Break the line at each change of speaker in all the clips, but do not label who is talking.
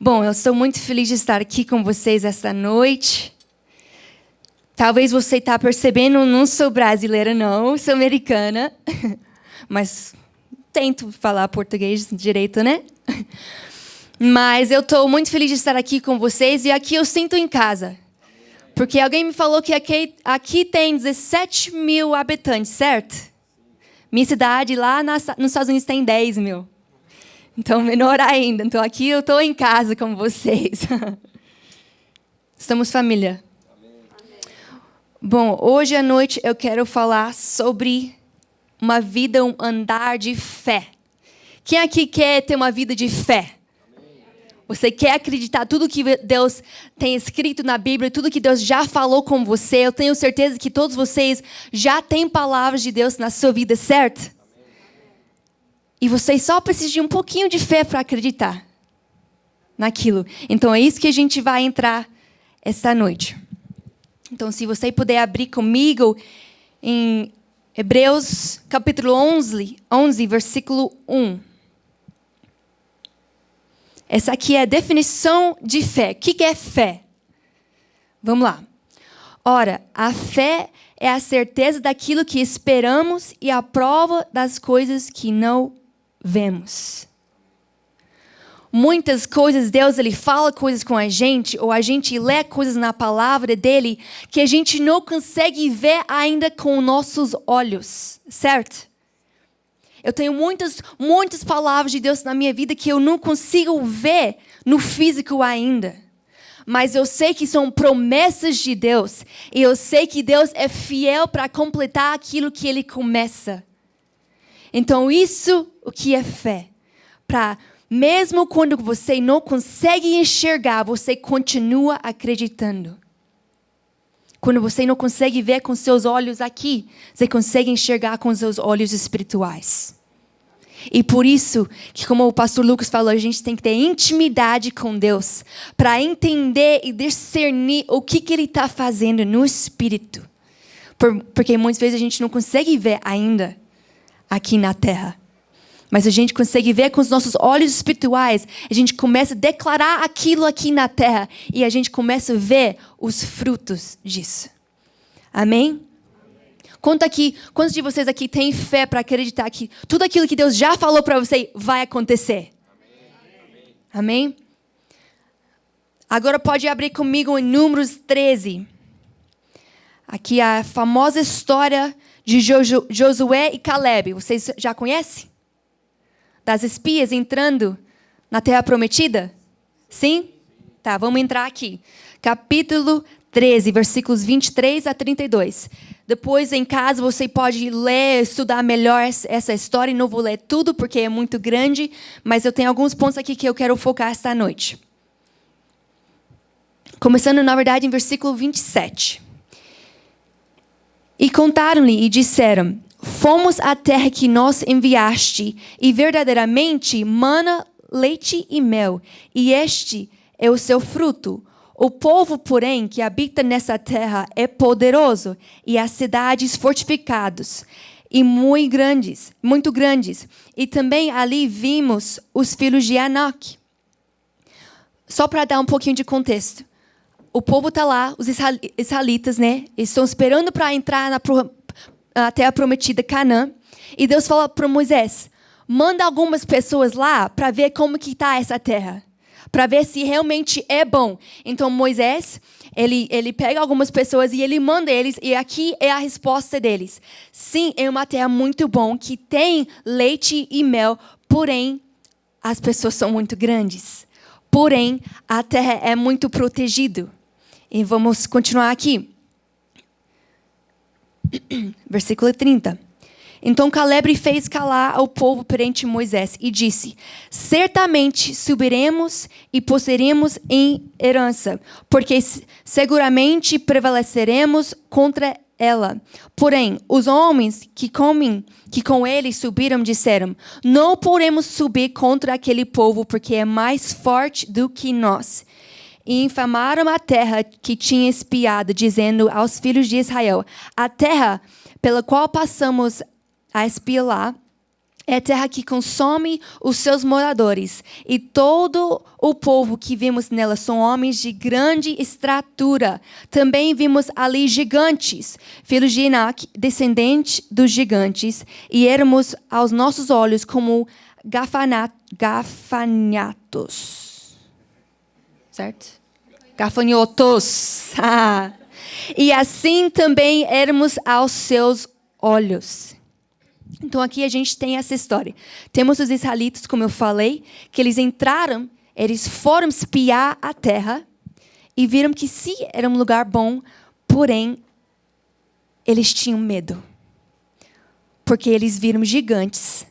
Bom, eu estou muito feliz de estar aqui com vocês esta noite. Talvez você está percebendo, eu não sou brasileira, não, sou americana. Mas tento falar português direito, né? Mas eu estou muito feliz de estar aqui com vocês e aqui eu sinto em casa. Porque alguém me falou que aqui tem 17 mil habitantes, certo? Minha cidade lá nos Estados Unidos tem 10 mil. Então, menor ainda. Então, aqui eu estou em casa com vocês. Estamos família. Amém. Bom, hoje à noite eu quero falar sobre uma vida, um andar de fé. Quem aqui quer ter uma vida de fé? Você quer acreditar tudo que Deus tem escrito na Bíblia, tudo que Deus já falou com você? Eu tenho certeza que todos vocês já têm palavras de Deus na sua vida, certo? E vocês só precisam de um pouquinho de fé para acreditar naquilo. Então, é isso que a gente vai entrar esta noite. Então, se você puder abrir comigo em Hebreus capítulo 11, versículo 1. Essa aqui é a definição de fé. O que é fé? Vamos lá. Ora, a fé é a certeza daquilo que esperamos e a prova das coisas que não vemos. Muitas coisas, Deus ele fala coisas com a gente, ou a gente lê coisas na palavra dele, que a gente não consegue ver ainda com nossos olhos, certo? Eu tenho muitas palavras de Deus na minha vida que eu não consigo ver no físico ainda. Mas eu sei que são promessas de Deus. E eu sei que Deus é fiel para completar aquilo que Ele começa. Então isso, o que é fé? Para mesmo quando você não consegue enxergar, você continua acreditando. Quando você não consegue ver com seus olhos aqui, você consegue enxergar com seus olhos espirituais. E por isso, que como o pastor Lucas falou, a gente tem que ter intimidade com Deus para entender e discernir o que Ele está fazendo no Espírito. Porque muitas vezes a gente não consegue ver ainda aqui na terra. Mas a gente consegue ver com os nossos olhos espirituais. A gente começa a declarar aquilo aqui na terra. E a gente começa a ver os frutos disso. Amém? Quantos de vocês aqui têm fé para acreditar que tudo aquilo que Deus já falou para você vai acontecer? Amém? Agora pode abrir comigo em Números 13. Aqui a famosa história de Josué e Caleb. Vocês já conhecem? Das espias entrando na Terra Prometida? Sim? Tá, vamos entrar aqui. Capítulo 13, versículos 23 a 32. Depois, em casa, você pode ler, estudar melhor essa história. Não vou ler tudo, porque é muito grande. Mas eu tenho alguns pontos aqui que eu quero focar esta noite. Começando, na verdade, em versículo 27. E contaram-lhe e disseram: fomos à terra que nos enviaste, e verdadeiramente mana leite e mel, e este é o seu fruto. O povo, porém, que habita nessa terra é poderoso, e as cidades fortificadas, e muito grandes. E também ali vimos os filhos de Anak. Só para dar um pouquinho de contexto. O povo está lá, os israelitas, né? Eles estão esperando para entrar na terra prometida, Canaã. E Deus fala para Moisés: manda algumas pessoas lá para ver como que está essa terra. Para ver se realmente é bom. Então Moisés, ele pega algumas pessoas e ele manda eles. E aqui é a resposta deles. Sim, é uma terra muito bom, que tem leite e mel. Porém, as pessoas são muito grandes. Porém, a terra é muito protegida. E vamos continuar aqui. Versículo 30. Então Caleb fez calar ao povo perante Moisés e disse: certamente subiremos e possuiremos em herança, porque seguramente prevaleceremos contra ela. Porém, os homens que com ele subiram disseram: não podemos subir contra aquele povo, porque é mais forte do que nós. E infamaram a terra que tinha espiado, dizendo aos filhos de Israel: a terra pela qual passamos a espiar lá, É a terra que consome os seus moradores, e todo o povo que vimos nela são homens de grande estatura. Também vimos ali gigantes, filhos de Enac, descendente dos gigantes, e éramos aos nossos olhos como gafanhotos. Certo? Gafanhotos. E assim também éramos aos seus olhos. Então aqui a gente tem essa história. Temos os israelitas, como eu falei, que eles entraram, eles foram espiar a terra e viram que sim, era um lugar bom, porém eles tinham medo. Porque eles viram gigantes.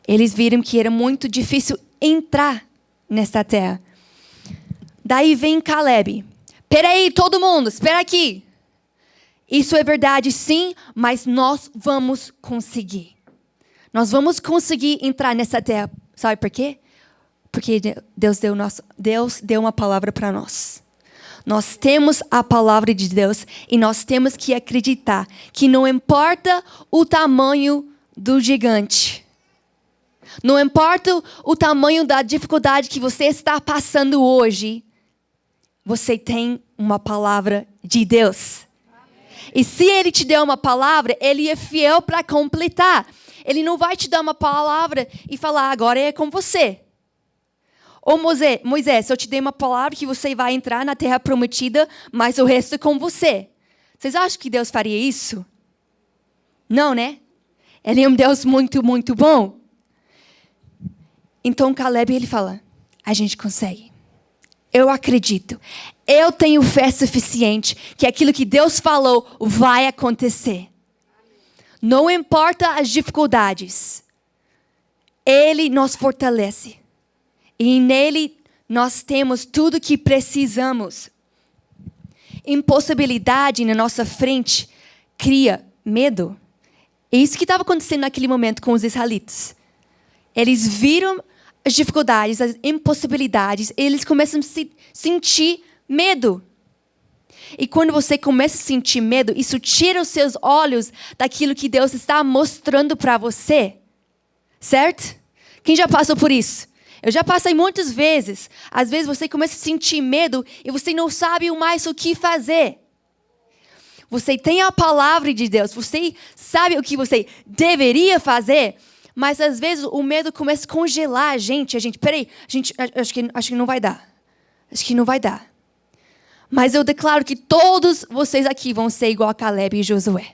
Eles viram que era muito difícil entrar nesta terra. Daí vem Caleb. Peraí, todo mundo, espera aqui. Isso é verdade, sim, mas nós vamos conseguir. Nós vamos conseguir entrar nessa terra. Sabe por quê? Porque Deus deu uma palavra para nós. Nós temos a palavra de Deus e nós temos que acreditar que não importa o tamanho do gigante. Não importa o tamanho da dificuldade que você está passando hoje. Você tem uma palavra de Deus. E se Ele te der uma palavra, Ele é fiel para completar. Ele não vai te dar uma palavra e falar, agora é com você. Ou Moisés, se eu te dei uma palavra que você vai entrar na terra prometida, mas o resto é com você. Vocês acham que Deus faria isso? Não, né? Ele é um Deus muito, muito bom. Então Caleb, ele fala, a gente consegue. Eu acredito. Eu tenho fé suficiente que aquilo que Deus falou vai acontecer. Não importa as dificuldades. Ele nos fortalece. E nele nós temos tudo o que precisamos. Impossibilidade na nossa frente cria medo. É isso que estava acontecendo naquele momento com os israelitas. Eles viram as dificuldades, as impossibilidades, eles começam a sentir medo. E quando você começa a sentir medo, isso tira os seus olhos daquilo que Deus está mostrando para você. Certo? Quem já passou por isso? Eu já passei muitas vezes. Às vezes você começa a sentir medo e você não sabe mais o que fazer. Você tem a palavra de Deus, você sabe o que você deveria fazer, mas às vezes o medo começa a congelar a gente. Peraí, acho que não vai dar. Acho que não vai dar. Mas eu declaro que todos vocês aqui vão ser igual a Caleb e Josué.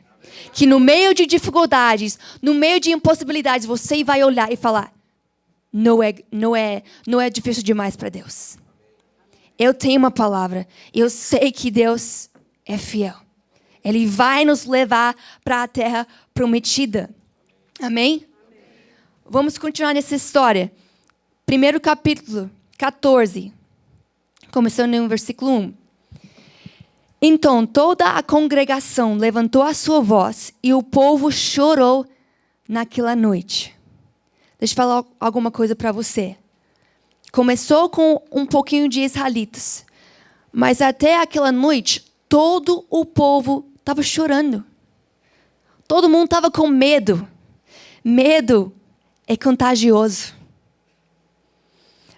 Que no meio de dificuldades, no meio de impossibilidades, você vai olhar e falar, não é difícil demais para Deus. Eu tenho uma palavra. Eu sei que Deus é fiel. Ele vai nos levar para a terra prometida. Amém? Vamos continuar nessa história. Primeiro capítulo, 14. Começando no versículo 1. Então toda a congregação levantou a sua voz e o povo chorou naquela noite. Deixa eu falar alguma coisa para você. Começou com um pouquinho de israelitas. Mas até aquela noite, todo o povo estava chorando. Todo mundo estava com medo. Medo é contagioso.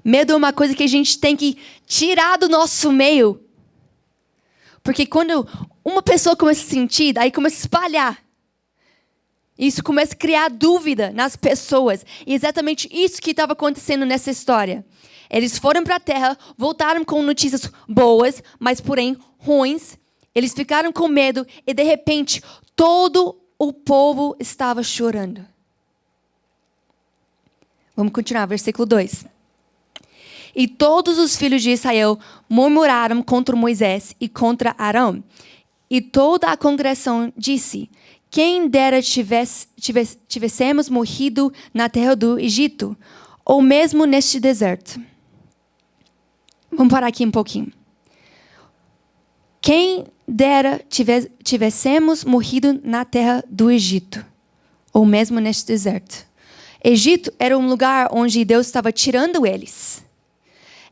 Medo é uma coisa que a gente tem que tirar do nosso meio. Porque quando uma pessoa começa a sentir, daí começa a espalhar. Isso começa a criar dúvida nas pessoas. E exatamente isso que estava acontecendo nessa história. Eles foram para a terra, voltaram com notícias boas, mas porém ruins. Eles ficaram com medo e de repente todo o povo estava chorando. Vamos continuar, versículo 2. E todos os filhos de Israel murmuraram contra Moisés e contra Arão. E toda a congregação disse, quem dera tivéssemos morrido na terra do Egito, ou mesmo neste deserto. Vamos parar aqui um pouquinho. Quem dera tivéssemos morrido na terra do Egito, ou mesmo neste deserto. Egito era um lugar onde Deus estava tirando eles.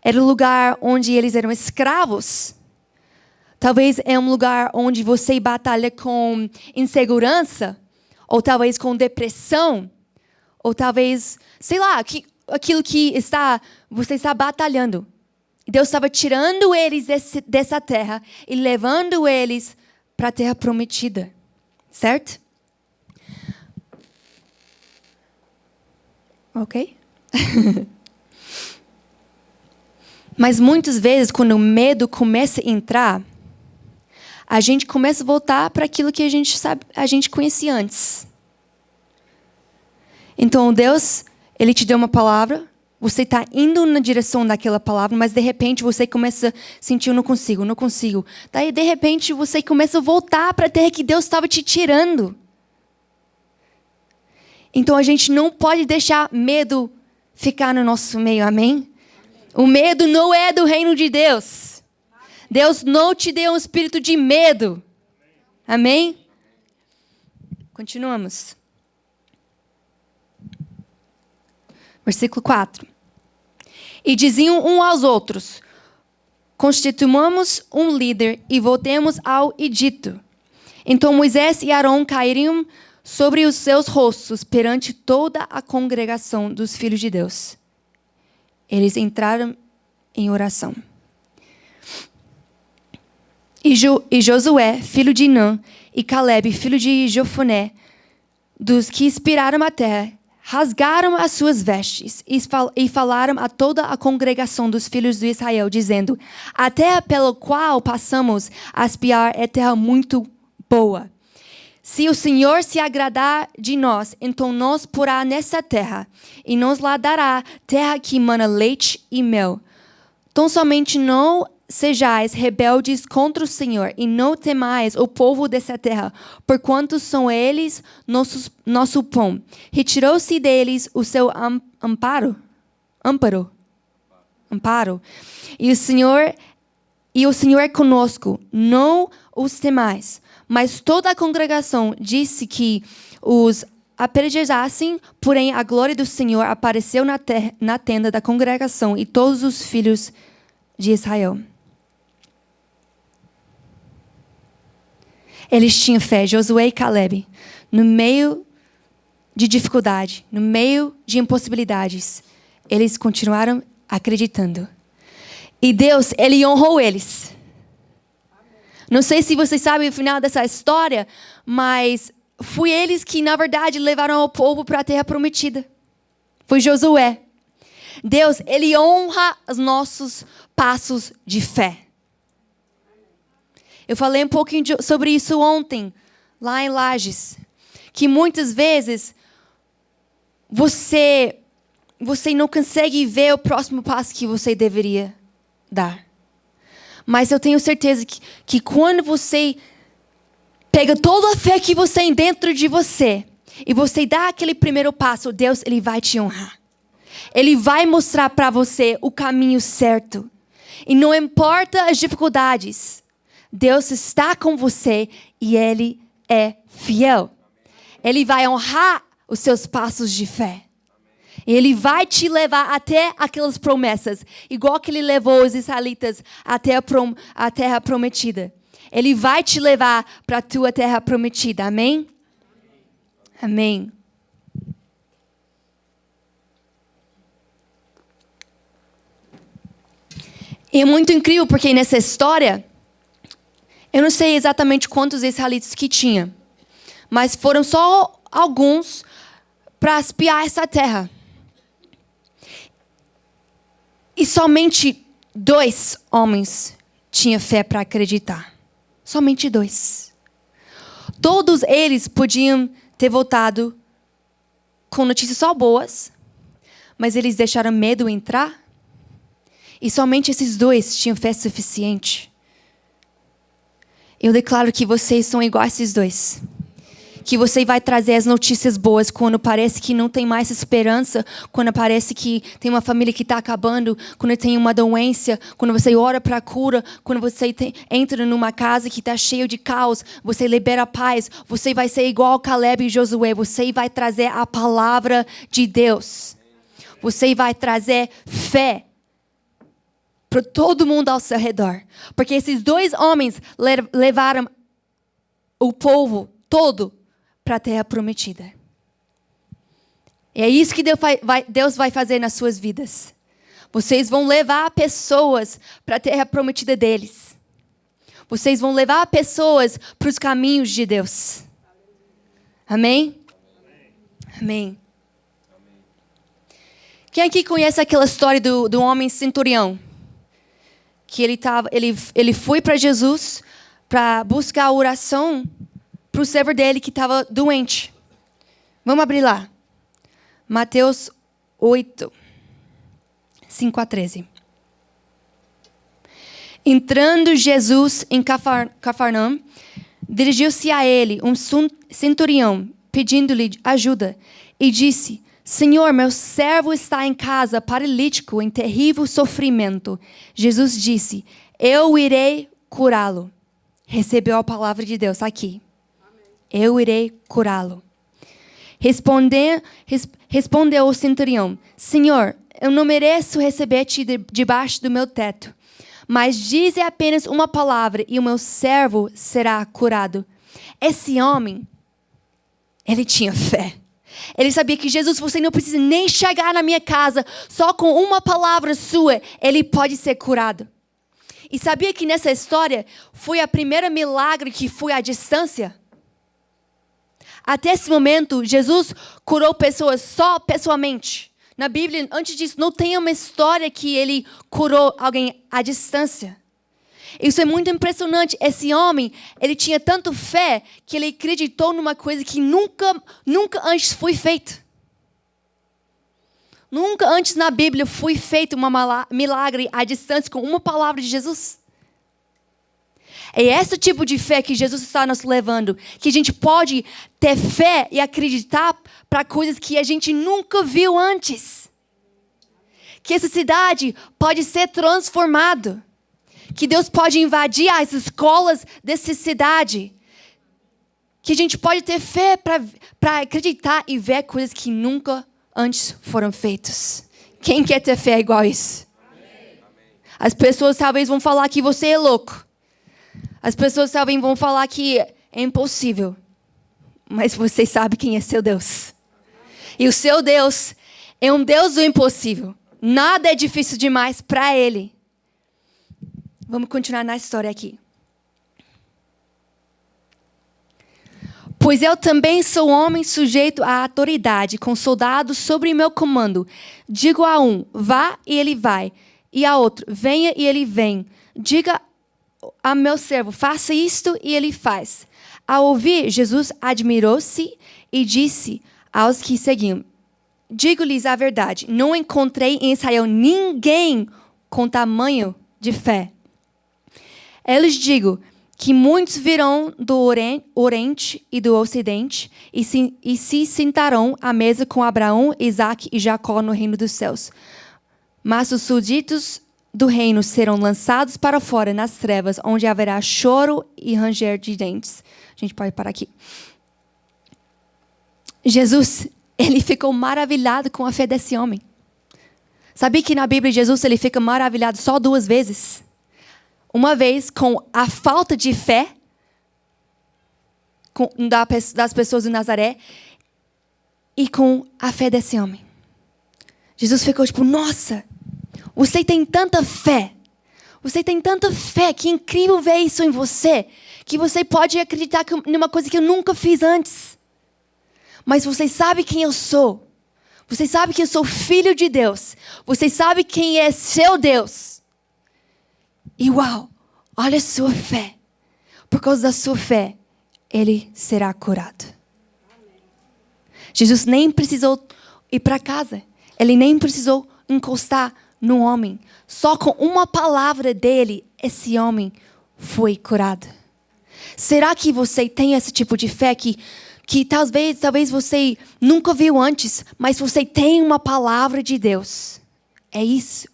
Era um lugar onde eles eram escravos. Talvez é um lugar onde você batalha com insegurança, ou talvez com depressão, Ou talvez, sei lá, aquilo que você está batalhando. Deus estava tirando eles dessa terra e levando eles para a terra prometida. Certo? Ok? Mas muitas vezes, quando o medo começa a entrar, a gente começa a voltar para aquilo que a gente conhecia antes. Então, Deus, Ele te deu uma palavra, você está indo na direção daquela palavra, mas de repente você começa a sentir, eu não consigo. Daí, de repente, você começa a voltar para a terra que Deus estava te tirando. Então, a gente não pode deixar medo ficar no nosso meio, amém? O medo não é do reino de Deus. Deus não te deu um espírito de medo. Amém? Continuamos. Versículo 4. E diziam uns aos outros: constituamos um líder e voltemos ao Egito. Então Moisés e Arão caíram sobre os seus rostos perante toda a congregação dos filhos de Deus. Eles entraram em oração. E Josué, filho de Nã, e Caleb, filho de Jefoné, dos que espiraram a terra, rasgaram as suas vestes e falaram a toda a congregação dos filhos de Israel, dizendo: a terra pela qual passamos a espiar é terra muito boa. Se o Senhor se agradar de nós, então nos porá nessa terra, e nos lá dará terra que mana leite e mel. Tão somente não sejais rebeldes contra o Senhor, e não temais o povo dessa terra, porquanto são eles nosso pão. Retirou-se deles o seu amparo. E o Senhor é conosco, não os temais. Mas toda a congregação disse que os apedrejassem, porém a glória do Senhor apareceu na tenda da congregação e todos os filhos de Israel. Eles tinham fé, Josué e Caleb, no meio de dificuldade, no meio de impossibilidades. Eles continuaram acreditando. E Deus, Ele honrou eles. Não sei se vocês sabem o final dessa história, mas foi eles que, na verdade, levaram o povo para a terra prometida. Foi Josué. Deus, Ele honra os nossos passos de fé. Eu falei um pouquinho sobre isso ontem, lá em Lages. Que muitas vezes você não consegue ver o próximo passo que você deveria dar. Mas eu tenho certeza que quando você pega toda a fé que você tem dentro de você e você dá aquele primeiro passo, Deus, Ele vai te honrar. Ele vai mostrar para você o caminho certo. E não importa as dificuldades, Deus está com você e Ele é fiel. Ele vai honrar os seus passos de fé. E Ele vai te levar até aquelas promessas, igual que Ele levou os israelitas até a terra prometida. Ele vai te levar para a tua terra prometida. Amém? Amém. E é muito incrível porque nessa história, eu não sei exatamente quantos israelitas que tinha, mas foram só alguns para espiar essa terra. E somente 2 homens tinham fé para acreditar. Somente 2. Todos eles podiam ter voltado com notícias só boas, mas eles deixaram medo entrar. E somente esses 2 tinham fé suficiente. Eu declaro que vocês são iguais a esses 2. Que você vai trazer as notícias boas quando parece que não tem mais esperança, quando parece que tem uma família que está acabando, quando tem uma doença, quando você ora para a cura, quando você entra numa casa que está cheia de caos, você libera a paz, você vai ser igual a Caleb e Josué, você vai trazer a palavra de Deus. Você vai trazer fé para todo mundo ao seu redor. Porque esses 2 homens levaram o povo todo para a terra prometida. E é isso que Deus vai fazer nas suas vidas. Vocês vão levar pessoas para a terra prometida deles. Vocês vão levar pessoas para os caminhos de Deus. Amém? Amém. Quem aqui conhece aquela história do homem centurião? Que ele foi para Jesus para buscar a oração para o servo dele que estava doente. Vamos abrir lá. Mateus 8, 5 a 13. Entrando Jesus em Cafarnaum, dirigiu-se a ele um centurião, pedindo-lhe ajuda, e disse: Senhor, meu servo está em casa, paralítico, em terrível sofrimento. Jesus disse: eu irei curá-lo. Recebeu a palavra de Deus aqui. Eu irei curá-lo. Respondeu o centurião: Senhor, eu não mereço receber-te debaixo do meu teto, mas dize apenas uma palavra e o meu servo será curado. Esse homem, ele tinha fé. Ele sabia que Jesus, você não precisa nem chegar na minha casa, só com uma palavra sua, ele pode ser curado. E sabia que nessa história foi a primeira milagre que foi à distância? Até esse momento, Jesus curou pessoas só pessoalmente. Na Bíblia, antes disso, não tem uma história que ele curou alguém à distância. Isso é muito impressionante. Esse homem, ele tinha tanto fé que ele acreditou numa coisa que nunca antes foi feita. Nunca antes na Bíblia foi feito um milagre à distância com uma palavra de Jesus. É esse tipo de fé que Jesus está nos levando. Que a gente pode ter fé e acreditar para coisas que a gente nunca viu antes. Que essa cidade pode ser transformada. Que Deus pode invadir as escolas dessa cidade. Que a gente pode ter fé para acreditar e ver coisas que nunca antes foram feitas. Quem quer ter fé igual a isso? Amém. As pessoas talvez vão falar que você é louco. As pessoas talvez vão falar que é impossível. Mas você sabe quem é seu Deus. E o seu Deus é um Deus do impossível. Nada é difícil demais para Ele. Vamos continuar na história aqui. Pois eu também sou homem sujeito à autoridade, com soldados sobre meu comando. Digo a um, vá, e ele vai. E a outro, venha, e ele vem. Diga a meu servo, faça isto, e ele faz. Ao ouvir, Jesus admirou-se e disse aos que seguiam: digo-lhes a verdade, não encontrei em Israel ninguém com tamanho de fé. Eu lhes digo que muitos virão do Oriente e do Ocidente e se sentarão à mesa com Abraão, Isaque e Jacó no reino dos céus. Mas os súditos do reino serão lançados para fora nas trevas, onde haverá choro e ranger de dentes. A gente pode parar aqui. Jesus, ele ficou maravilhado com a fé desse homem. Sabia que na Bíblia Jesus ele fica maravilhado só 2 vezes? Uma vez com a falta de fé das pessoas de Nazaré e com a fé desse homem. Jesus ficou tipo, nossa, você tem tanta fé. Você tem tanta fé, que incrível ver isso em você, que você pode acreditar numa coisa que eu nunca fiz antes. Mas você sabe quem eu sou. Você sabe que eu sou filho de Deus. Você sabe quem é seu Deus. E uau, olha a sua fé. Por causa da sua fé, ele será curado. Jesus nem precisou ir para casa. Ele nem precisou encostar no homem. Só com uma palavra dele, esse homem foi curado. Será que você tem esse tipo de fé que talvez você nunca viu antes, mas você tem uma palavra de Deus? É isso.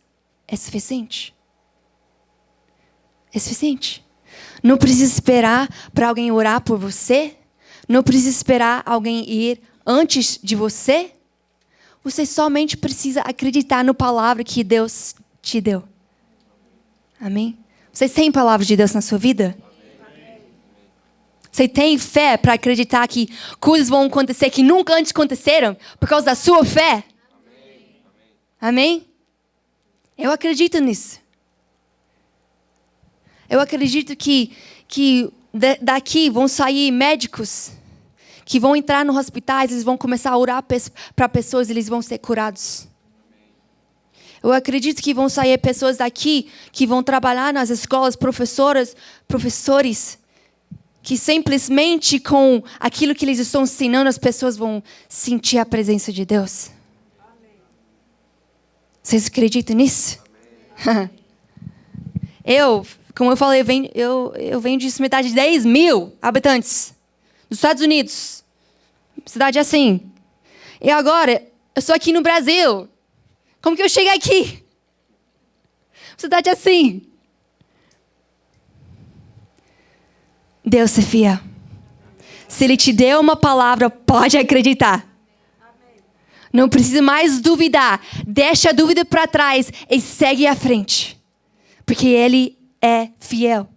É suficiente. É suficiente. Não precisa esperar para alguém orar por você. Não precisa esperar alguém ir antes de você. Você somente precisa acreditar na palavra que Deus te deu. Amém? Vocês têm palavra de Deus na sua vida? Você tem fé para acreditar que coisas vão acontecer que nunca antes aconteceram por causa da sua fé? Amém? Eu acredito nisso. Eu acredito que daqui vão sair médicos que vão entrar nos hospitais, eles vão começar a orar para pessoas e eles vão ser curados. Eu acredito que vão sair pessoas daqui que vão trabalhar nas escolas, professores, que simplesmente com aquilo que eles estão ensinando, as pessoas vão sentir a presença de Deus. Vocês acreditam nisso? Como eu falei, eu venho de cidade de 10 mil habitantes, dos Estados Unidos. Cidade assim. E agora, eu sou aqui no Brasil. Como que eu cheguei aqui? Cidade assim. Deus é fiel. Se Ele te deu uma palavra, pode acreditar. Não precisa mais duvidar. Deixa a dúvida para trás e segue à frente. Porque Ele é fiel.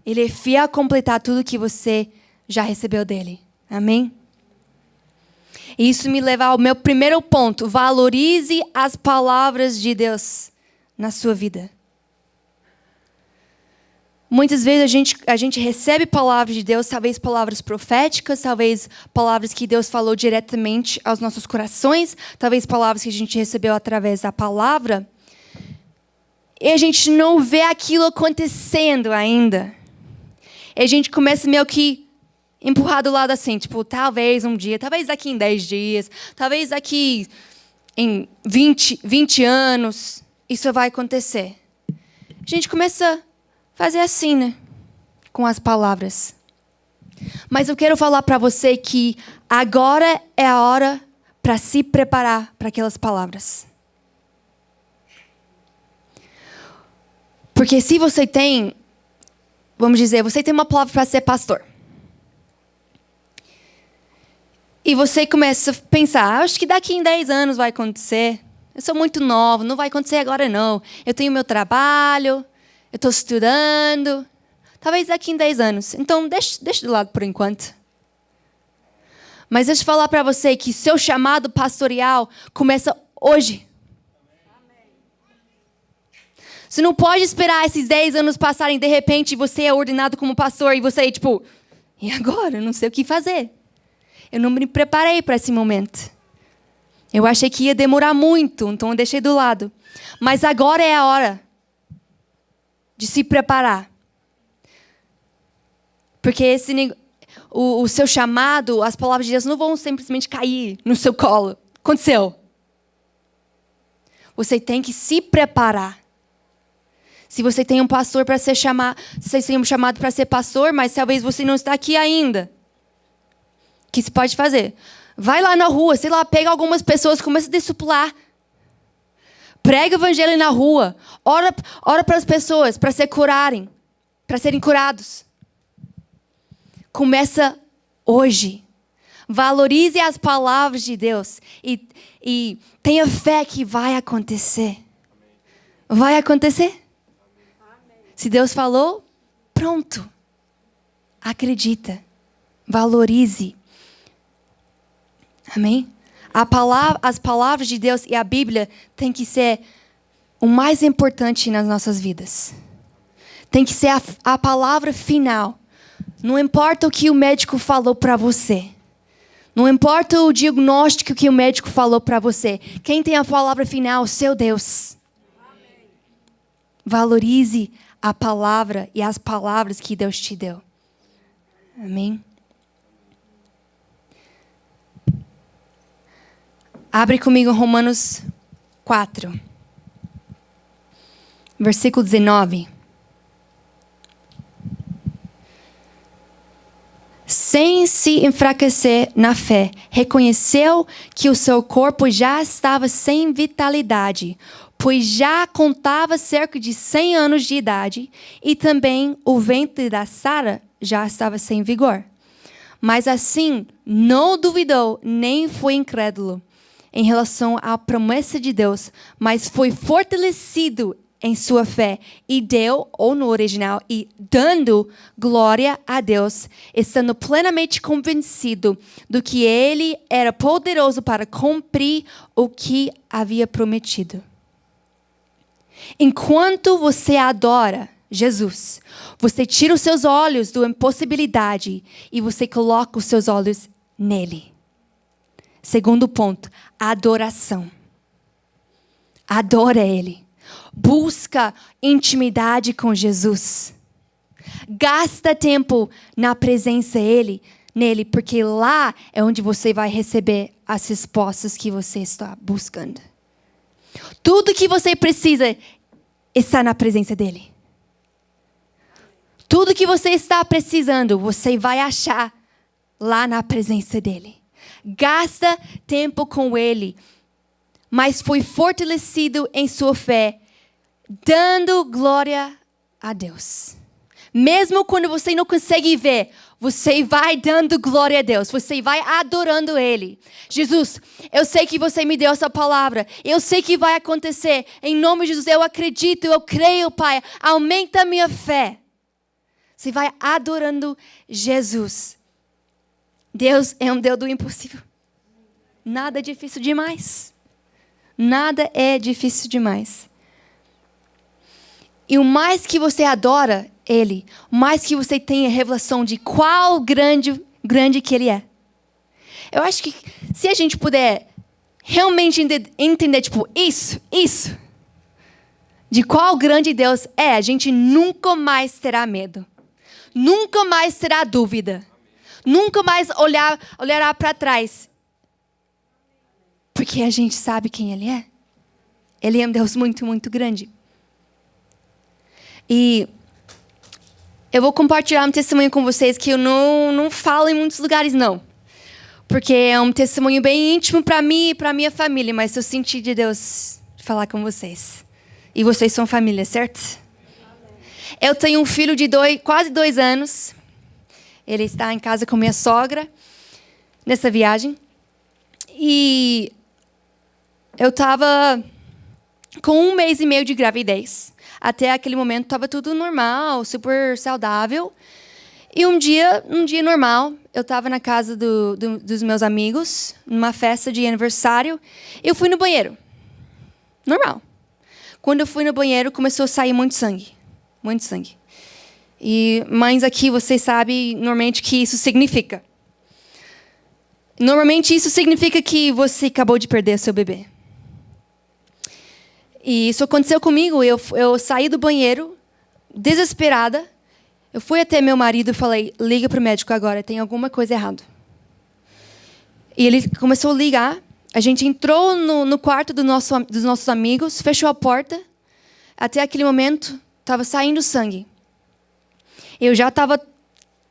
Ele é fiel a completar tudo que você já recebeu dele. Amém? E isso me leva ao meu primeiro ponto. Valorize as palavras de Deus na sua vida. Muitas vezes a gente recebe palavras de Deus, talvez palavras proféticas, talvez palavras que Deus falou diretamente aos nossos corações, talvez palavras que a gente recebeu através da palavra. E a gente não vê aquilo acontecendo ainda. E a gente começa meio que empurrar do lado assim, tipo, talvez um dia, talvez daqui em 10 dias, talvez daqui em 20 anos, isso vai acontecer. A gente começa fazer assim, né? Com as palavras. Mas eu quero falar para você que agora é a hora para se preparar para aquelas palavras. Porque se você tem, vamos dizer, você tem uma palavra para ser pastor. E você começa a pensar, acho que daqui em 10 anos vai acontecer. Eu sou muito nova, não vai acontecer agora não. Eu tenho meu trabalho, eu estou estudando. Talvez daqui em 10 anos. Então, deixa de lado por enquanto. Mas deixa eu falar para você que seu chamado pastoral começa hoje. Você não pode esperar esses 10 anos passarem, de repente você é ordenado como pastor e você é tipo, e agora? Eu não sei o que fazer. Eu não me preparei para esse momento. Eu achei que ia demorar muito, então eu deixei do lado. Mas agora é a hora de se preparar. Porque o seu chamado, as palavras de Deus não vão simplesmente cair no seu colo. Aconteceu. Você tem que se preparar. Se você tem um pastor para ser chamado, você tem um chamado para ser pastor, mas talvez você não está aqui ainda. O que você pode fazer? Vai lá na rua, sei lá, pega algumas pessoas, começa a discipular. Prega o evangelho na rua. Ora para as pessoas, para se curarem, para serem curados. Começa hoje. Valorize as palavras de Deus e tenha fé que vai acontecer. Vai acontecer? Se Deus falou, pronto. Acredita. Valorize. Amém? As palavras de Deus e a Bíblia têm que ser o mais importante nas nossas vidas. Tem que ser a palavra final. Não importa o que o médico falou para você. Não importa o diagnóstico que o médico falou para você. Quem tem a palavra final? Seu Deus. Amém. Valorize a palavra e as palavras que Deus te deu. Amém? Abre comigo Romanos 4. Versículo 19. Sem se enfraquecer na fé, reconheceu que o seu corpo já estava sem vitalidade, pois já contava cerca de 100 anos de idade, e também o ventre da Sara já estava sem vigor. Mas assim, não duvidou, nem foi incrédulo em relação à promessa de Deus, mas foi fortalecido em sua fé e deu, ou no original, e dando glória a Deus, estando plenamente convencido do que ele era poderoso para cumprir o que havia prometido. Enquanto você adora Jesus, você tira os seus olhos da impossibilidade e você coloca os seus olhos nele. Segundo ponto, adoração. Adora Ele. Busca intimidade com Jesus. Gasta tempo na presença nele, porque lá é onde você vai receber as respostas que você está buscando. Tudo que você precisa está na presença dele. Tudo que você está precisando, você vai achar lá na presença dele. Gasta tempo com ele, mas foi fortalecido em sua fé, dando glória a Deus. Mesmo quando você não consegue ver, você vai dando glória a Deus, você vai adorando Ele. Jesus, eu sei que você me deu essa palavra, eu sei que vai acontecer. Em nome de Jesus, eu acredito, eu creio, Pai. Aumenta a minha fé. Você vai adorando Jesus. Deus é um Deus do impossível. Nada é difícil demais. Nada é difícil demais. E o mais que você adora Ele, o mais que você tem a revelação de qual grande que Ele é. Eu acho que se a gente puder realmente entender, tipo, isso, de qual grande Deus é, a gente nunca mais terá medo. Nunca mais terá dúvida. Nunca mais olhará para trás. Porque a gente sabe quem Ele é. Ele é um Deus muito, muito grande. E eu vou compartilhar um testemunho com vocês que eu não falo em muitos lugares, não. Porque é um testemunho bem íntimo para mim e para minha família. Mas eu senti de Deus falar com vocês. E vocês são família, certo? Eu tenho um filho de quase 2 anos. Ele está em casa com minha sogra, nessa viagem. E eu estava com 1 mês e meio de gravidez. Até aquele momento estava tudo normal, super saudável. E um dia normal, eu estava na casa dos meus amigos, numa festa de aniversário. Eu fui no banheiro. Normal. Quando eu fui no banheiro, começou a sair muito sangue. Muito sangue. E mães aqui, vocês sabem normalmente o que isso significa. Normalmente isso significa que você acabou de perder seu bebê. E isso aconteceu comigo. Eu saí do banheiro, desesperada. Eu fui até meu marido e falei, liga para o médico agora, tem alguma coisa errada. E ele começou a ligar. A gente entrou no quarto dos nossos amigos, fechou a porta. Até aquele momento, estava saindo sangue. Eu já estava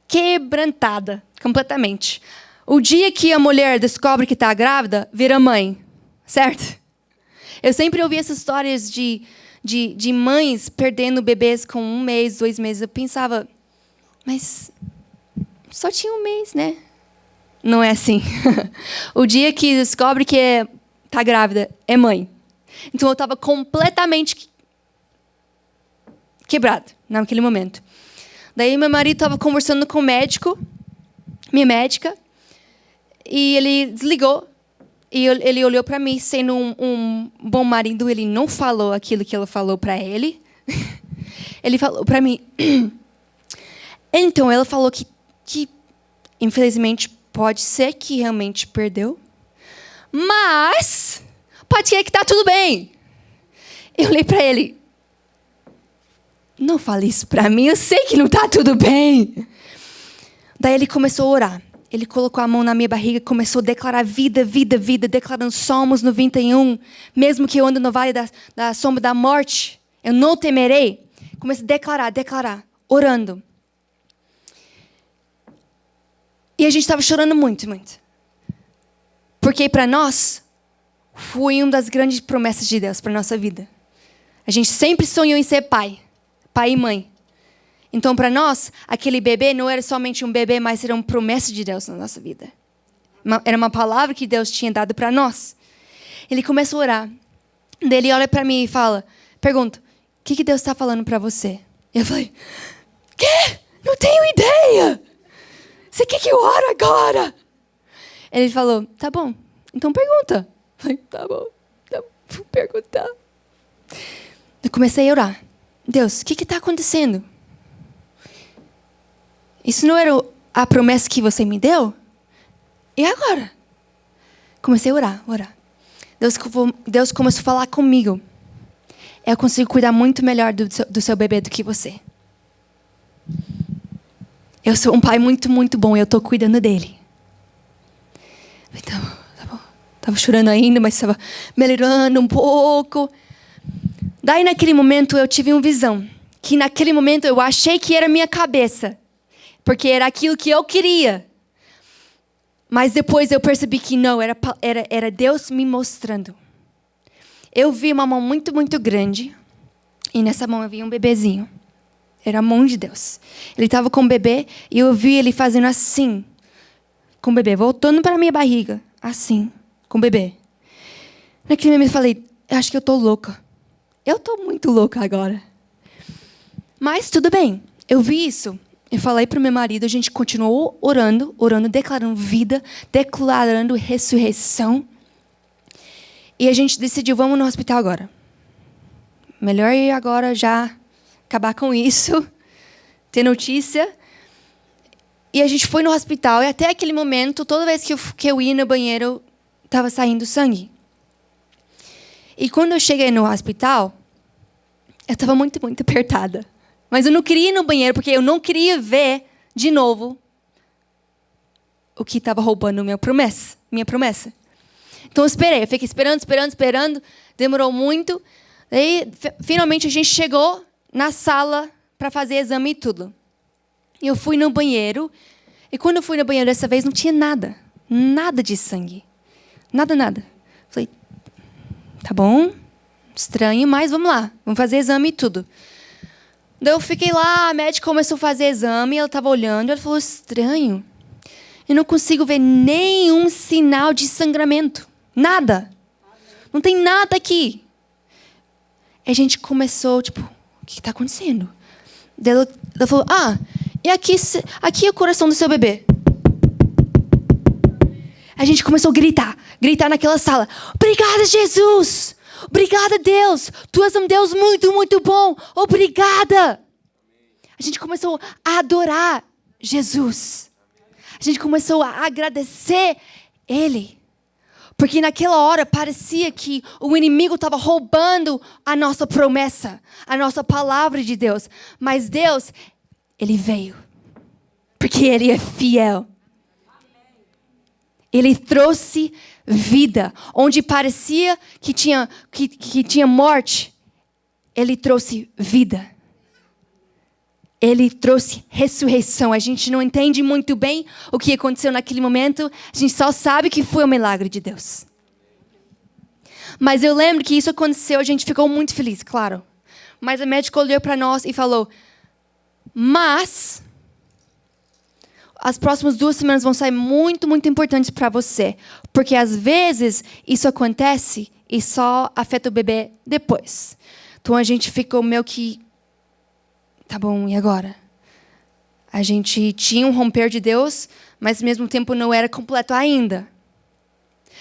quebrantada completamente. O dia que a mulher descobre que está grávida, vira mãe, certo? Eu sempre ouvi essas histórias de mães perdendo bebês com 1 mês, 2 meses. Eu pensava, mas só tinha 1 mês, né? Não é assim. O dia que descobre que está grávida, é mãe. Então eu estava completamente quebrada naquele momento. Daí meu marido estava conversando com o médico, minha médica, e ele desligou. E ele olhou para mim, sendo um bom marido, ele não falou aquilo que ela falou para ele. Ele falou para mim. Então, ela falou que infelizmente, pode ser que realmente perdeu, mas pode ser que está tudo bem. Eu olhei para ele. Não fale isso para mim, eu sei que não está tudo bem. Daí ele começou a orar. Ele colocou a mão na minha barriga e começou a declarar vida, vida, vida, declarando Salmos 91. Mesmo que eu ande no vale da sombra da morte, eu não temerei. Comecei a declarar, orando. E a gente estava chorando muito, muito. Porque para nós, foi uma das grandes promessas de Deus para a nossa vida. A gente sempre sonhou em ser pai e mãe. Então, para nós, aquele bebê não era somente um bebê, mas era uma promessa de Deus na nossa vida. Era uma palavra que Deus tinha dado para nós. Ele começa a orar. Daí ele olha para mim e pergunta, que Deus está falando para você? Eu falei, quê? Não tenho ideia. Você quer que eu ore agora? Ele falou, tá bom, então pergunta. Eu falei, tá bom, vou perguntar. Eu comecei a orar. Deus, o que está acontecendo? Isso não era a promessa que você me deu? E agora? Comecei a orar. Deus começou a falar comigo. Eu consigo cuidar muito melhor do seu bebê do que você. Eu sou um pai muito, muito bom e eu estou cuidando dele. Então, tá bom. Estava chorando ainda, mas estava melhorando um pouco. Daí, naquele momento, eu tive uma visão. Que naquele momento eu achei que era minha cabeça. Porque era aquilo que eu queria. Mas depois eu percebi que não, era Deus me mostrando. Eu vi uma mão muito, muito grande. E nessa mão eu vi um bebezinho. Era a mão de Deus. Ele estava com o bebê e eu vi ele fazendo assim. Com o bebê, voltando para a minha barriga. Assim, com o bebê. Naquele momento eu falei, acho que eu estou louca. Eu estou muito louca agora. Mas tudo bem, eu vi isso. Eu falei para o meu marido, a gente continuou orando, declarando vida, declarando ressurreição. E a gente decidiu, vamos no hospital agora. Melhor ir agora já acabar com isso, ter notícia. E a gente foi no hospital e até aquele momento, toda vez que eu ia no banheiro, estava saindo sangue. E quando eu cheguei no hospital, eu estava muito, muito apertada. Mas eu não queria ir no banheiro porque eu não queria ver de novo o que estava roubando minha promessa. Então eu esperei, eu fiquei esperando. Demorou muito. Aí, finalmente, a gente chegou na sala para fazer exame e tudo. E eu fui no banheiro. E quando eu fui no banheiro dessa vez, não tinha nada. Nada de sangue. Nada. Falei, tá bom, estranho, mas vamos lá. Vamos fazer exame e tudo. Daí eu fiquei lá, a médica começou a fazer exame, ela estava olhando, ela falou, estranho. Eu não consigo ver nenhum sinal de sangramento. Nada. Não tem nada aqui. Aí a gente começou, tipo, o que está acontecendo? Daí ela falou, e aqui é o coração do seu bebê. A gente começou a gritar naquela sala. Obrigada, Jesus! Obrigada, Deus! Tu és um Deus muito, muito bom! Obrigada! A gente começou a adorar Jesus. A gente começou a agradecer Ele. Porque naquela hora parecia que o inimigo estava roubando a nossa promessa, a nossa palavra de Deus. Mas Deus, Ele veio. Porque Ele é fiel. Ele trouxe vida. Onde parecia que tinha morte, Ele trouxe vida. Ele trouxe ressurreição. A gente não entende muito bem o que aconteceu naquele momento. A gente só sabe que foi um milagre de Deus. Mas eu lembro que isso aconteceu. A gente ficou muito feliz, claro. Mas a médica olhou para nós e falou, mas as próximas 2 semanas vão ser muito, muito importantes para você. Porque às vezes isso acontece e só afeta o bebê depois. Então a gente ficou meio que, tá bom, e agora? A gente tinha um romper de Deus, mas ao mesmo tempo não era completo ainda.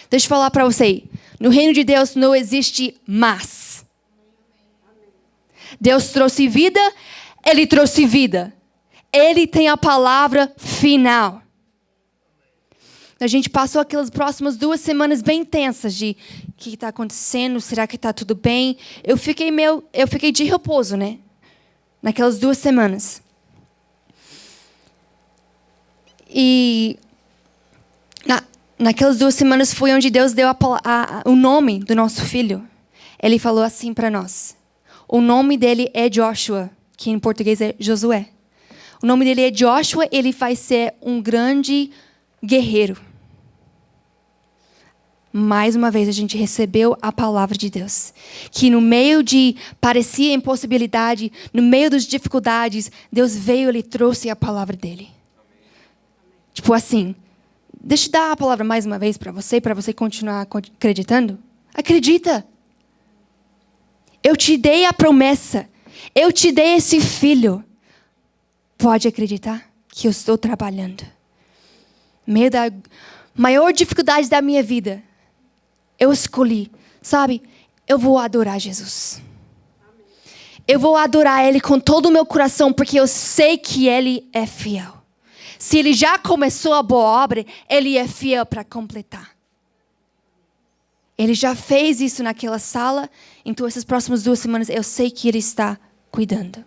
Deixa eu falar para você. No reino de Deus não existe mas. Deus trouxe vida, Ele trouxe vida. Ele tem a palavra final. A gente passou aquelas próximas 2 semanas bem tensas de o que está acontecendo, será que está tudo bem? Eu fiquei de repouso, né? Naquelas 2 semanas. E naquelas 2 semanas foi onde Deus deu o nome do nosso filho. Ele falou assim para nós. O nome dele é Joshua, que em português é Josué. O nome dele é Joshua, ele vai ser um grande guerreiro. Mais uma vez a gente recebeu a palavra de Deus. Que no meio de parecia impossibilidade, no meio das dificuldades, Deus veio e Ele trouxe a palavra dele. Tipo assim, deixa eu dar a palavra mais uma vez para você continuar acreditando. Acredita. Eu te dei a promessa. Eu te dei esse filho. Pode acreditar que eu estou trabalhando. No meio da maior dificuldade da minha vida, eu escolhi, sabe? Eu vou adorar Jesus. Eu vou adorar Ele com todo o meu coração, porque eu sei que Ele é fiel. Se Ele já começou a boa obra, Ele é fiel para completar. Ele já fez isso naquela sala, então essas próximas 2 semanas eu sei que Ele está cuidando.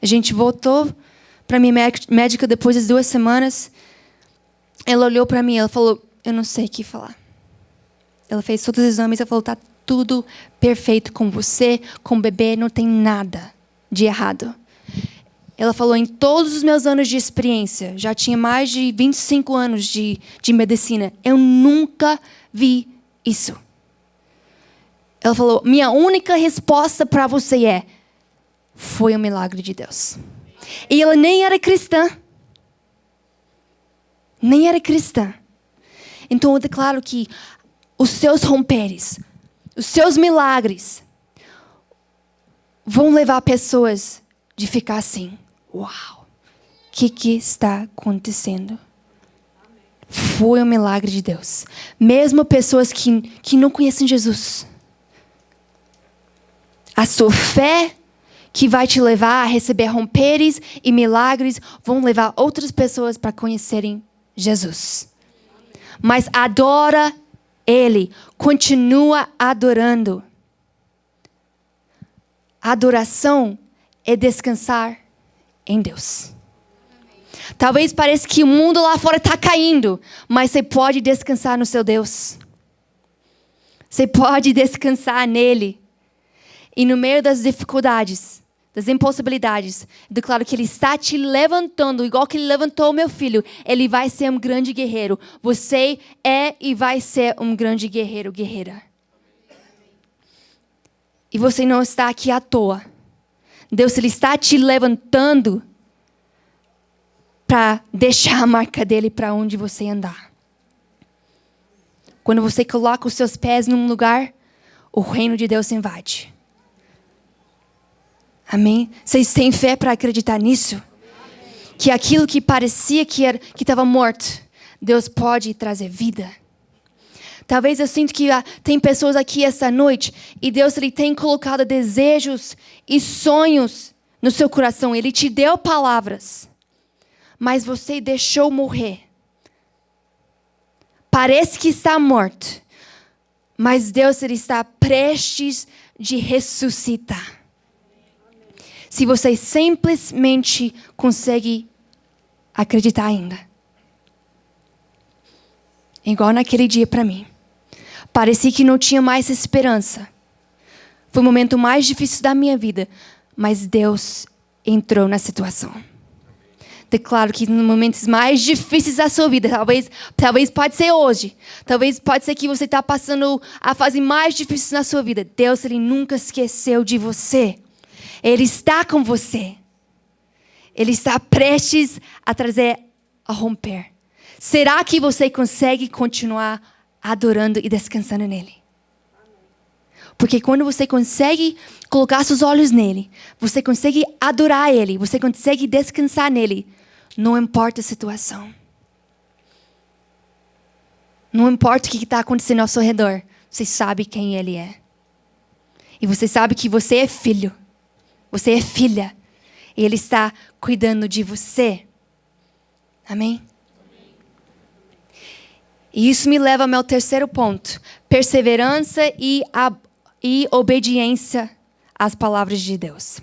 A gente voltou para minha médica depois das 2 semanas. Ela olhou para mim e ela falou, eu não sei o que falar. Ela fez todos os exames e falou, tá tudo perfeito com você, com o bebê, não tem nada de errado. Ela falou, em todos os meus anos de experiência, já tinha mais de 25 anos de medicina, eu nunca vi isso. Ela falou, minha única resposta para você foi um milagre de Deus. E ela nem era cristã. Nem era cristã. Então eu declaro que os seus romperes, os seus milagres vão levar pessoas de ficar assim, uau, o que está acontecendo? Foi um milagre de Deus. Mesmo pessoas que não conhecem Jesus. A sua fé que vai te levar a receber romperes e milagres vão levar outras pessoas para conhecerem Jesus. Mas adora Ele. Continua adorando. Adoração é descansar em Deus. Talvez pareça que o mundo lá fora está caindo, mas você pode descansar no seu Deus. Você pode descansar nele. E no meio das dificuldades, das impossibilidades, eu declaro que Ele está te levantando, igual que Ele levantou o meu filho. Ele vai ser um grande guerreiro. Você é e vai ser um grande guerreiro, guerreira. E você não está aqui à toa. Deus, Ele está te levantando para deixar a marca dele para onde você andar. Quando você coloca os seus pés num lugar, o reino de Deus se invade. Amém? Vocês têm fé para acreditar nisso? Que aquilo que parecia que estava morto, Deus pode trazer vida. Talvez eu sinto que tem pessoas aqui essa noite e Deus Ele tem colocado desejos e sonhos no seu coração. Ele te deu palavras, mas você deixou morrer. Parece que está morto, mas Deus Ele está prestes de ressuscitar. Se você simplesmente consegue acreditar ainda. Igual naquele dia para mim. Parecia que não tinha mais esperança. Foi o momento mais difícil da minha vida. Mas Deus entrou na situação. Declaro que nos momentos mais difíceis da sua vida, talvez pode ser hoje. Talvez pode ser que você está passando a fase mais difícil na sua vida. Deus, Ele nunca esqueceu de você. Ele está com você. Ele está prestes a trazer a romper. Será que você consegue continuar adorando e descansando nele? Porque quando você consegue colocar seus olhos nele, você consegue adorar ele, você consegue descansar nele, não importa a situação. Não importa o que está acontecendo ao seu redor, você sabe quem ele é. E você sabe que você é filho. Você é filha. E Ele está cuidando de você. Amém? E isso me leva ao meu terceiro ponto. Perseverança e obediência às palavras de Deus.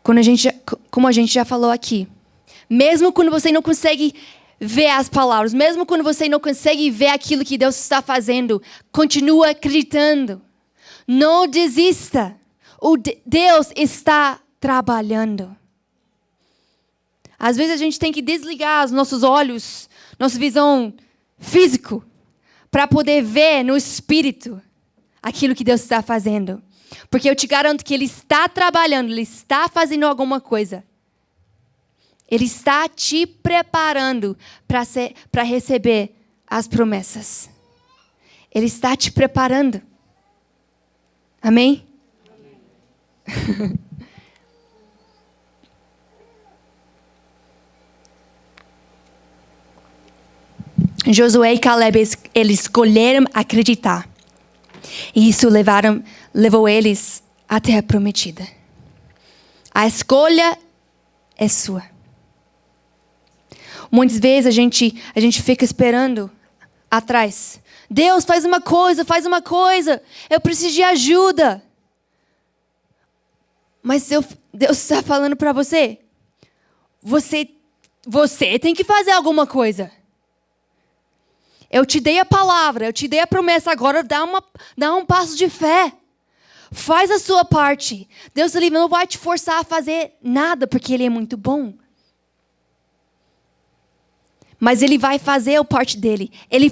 Como a gente já falou aqui. Mesmo quando você não consegue ver as palavras. Mesmo quando você não consegue ver aquilo que Deus está fazendo. Continua acreditando. Não desista. Deus está trabalhando. Às vezes a gente tem que desligar os nossos olhos, nossa visão física, para poder ver no espírito aquilo que Deus está fazendo. Porque eu te garanto que Ele está trabalhando, Ele está fazendo alguma coisa. Ele está te preparando para receber as promessas. Ele está te preparando. Amém? Josué e Caleb, eles escolheram acreditar. E isso levou eles à terra prometida. A escolha é sua. Muitas vezes a gente fica esperando atrás. Deus, faz uma coisa, faz uma coisa. Eu preciso de ajuda. Mas Deus está falando para você. Você tem que fazer alguma coisa. Eu te dei a palavra, eu te dei a promessa, agora dá um passo de fé. Faz a sua parte. Deus ele não vai te forçar a fazer nada, porque Ele é muito bom. Mas Ele vai fazer a parte dele. Ele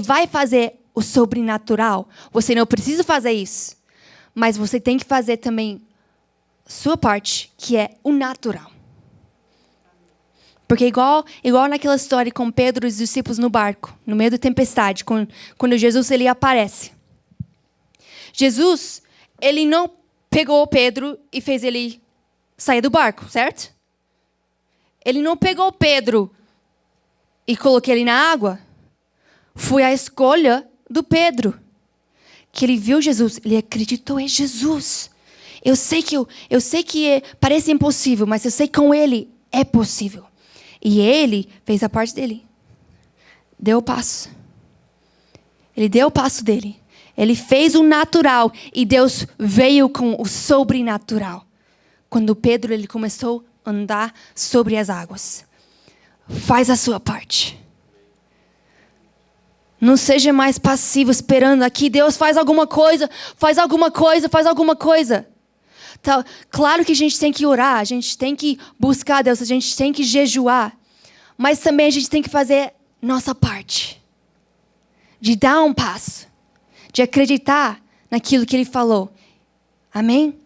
vai fazer o sobrenatural. Você não precisa fazer isso. Mas você tem que fazer também a sua parte, que é o natural. Porque igual naquela história com Pedro e os discípulos no barco, no meio da tempestade, quando Jesus ele aparece. Jesus, ele não pegou Pedro e fez ele sair do barco, certo? Ele não pegou Pedro e colocou ele na água. Foi a escolha do Pedro. Que ele viu Jesus, ele acreditou em Jesus. Eu sei que parece impossível, mas eu sei que com ele é possível. E ele fez a parte dele. Deu o passo. Ele deu o passo dele. Ele fez o natural e Deus veio com o sobrenatural. Quando Pedro ele começou a andar sobre as águas. Faz a sua parte. Não seja mais passivo esperando aqui. Deus faz alguma coisa, faz alguma coisa, faz alguma coisa. Tá, claro que a gente tem que orar, a gente tem que buscar Deus, a gente tem que jejuar. Mas também a gente tem que fazer nossa parte. De dar um passo. De acreditar naquilo que Ele falou. Amém?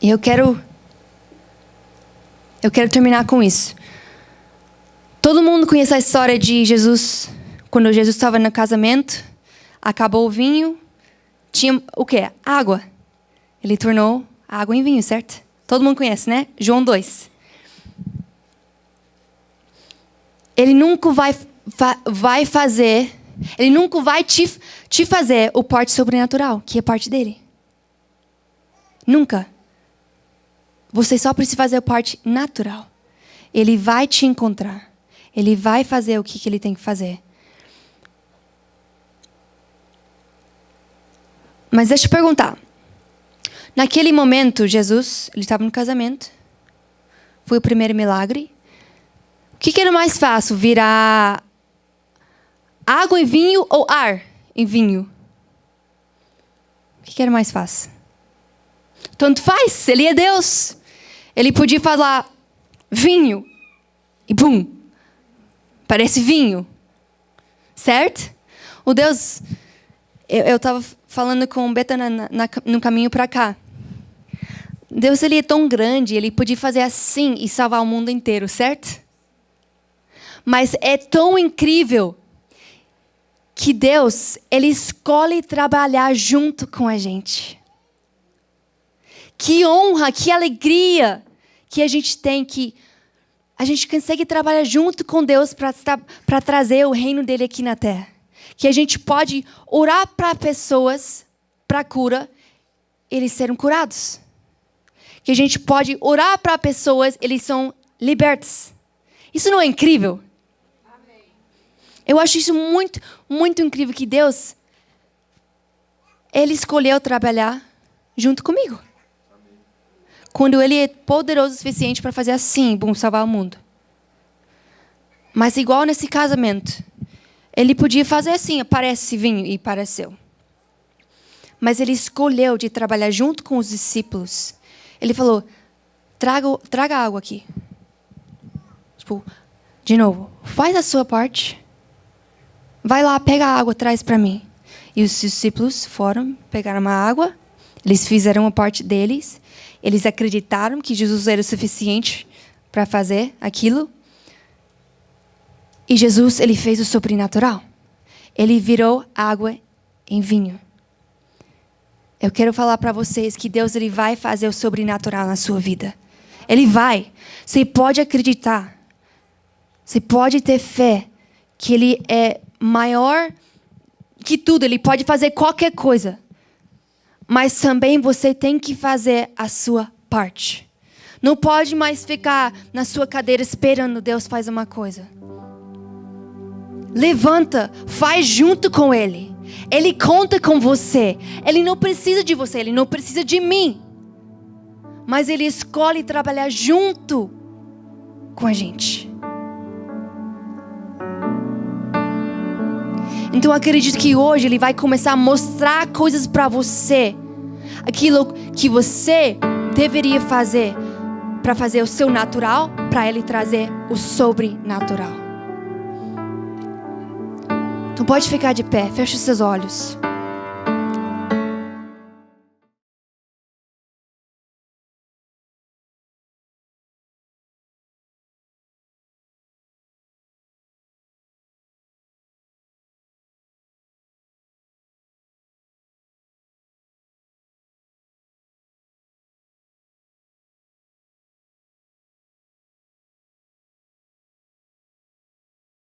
E eu quero terminar com isso. Todo mundo conhece a história de Jesus, quando Jesus estava no casamento, acabou o vinho, tinha o quê? Água. Ele tornou água em vinho, certo? Todo mundo conhece, né? João 2. Ele nunca vai fazer, ele nunca vai te fazer o parte sobrenatural, que é parte dele. Nunca. Você só precisa fazer a parte natural. Ele vai te encontrar. Ele vai fazer o que ele tem que fazer. Mas deixa eu perguntar. Naquele momento, Jesus, ele estava no casamento. Foi o primeiro milagre. O que era mais fácil? Virar água em vinho ou ar em vinho? O que era mais fácil? Tanto faz, ele é Deus. Ele podia falar vinho e bum, parece vinho, certo? O Deus, eu estava falando com o Beta no caminho para cá. Deus ele é tão grande, ele podia fazer assim e salvar o mundo inteiro, certo? Mas é tão incrível que Deus ele escolhe trabalhar junto com a gente. Que honra, que alegria que a gente tem, que a gente consegue trabalhar junto com Deus para trazer o reino dele aqui na terra. Que a gente pode orar para pessoas, para cura, eles serem curados. Que a gente pode orar para pessoas, eles são libertos. Isso não é incrível? Amém. Eu acho isso muito, muito incrível que Deus, ele escolheu trabalhar junto comigo. Quando ele é poderoso o suficiente para fazer assim, bom, salvar o mundo. Mas igual nesse casamento, ele podia fazer assim, aparece vinho e apareceu. Mas ele escolheu de trabalhar junto com os discípulos. Ele falou, traga água aqui. Tipo, de novo, faz a sua parte. Vai lá, pega a água, traz para mim. E os discípulos foram, pegaram a água. Eles fizeram a parte deles. Eles acreditaram que Jesus era o suficiente para fazer aquilo. E Jesus, ele fez o sobrenatural. Ele virou água em vinho. Eu quero falar para vocês que Deus, ele vai fazer o sobrenatural na sua vida. Ele vai. Você pode acreditar. Você pode ter fé que ele é maior que tudo. Ele pode fazer qualquer coisa. Mas também você tem que fazer a sua parte. Não pode mais ficar na sua cadeira esperando Deus fazer uma coisa. Levanta, faz junto com Ele. Ele conta com você. Ele não precisa de você, Ele não precisa de mim. Mas Ele escolhe trabalhar junto com a gente. Então eu acredito que hoje Ele vai começar a mostrar coisas para você. Aquilo que você deveria fazer para fazer o seu natural, para Ele trazer o sobrenatural. Então pode ficar de pé, feche os seus olhos.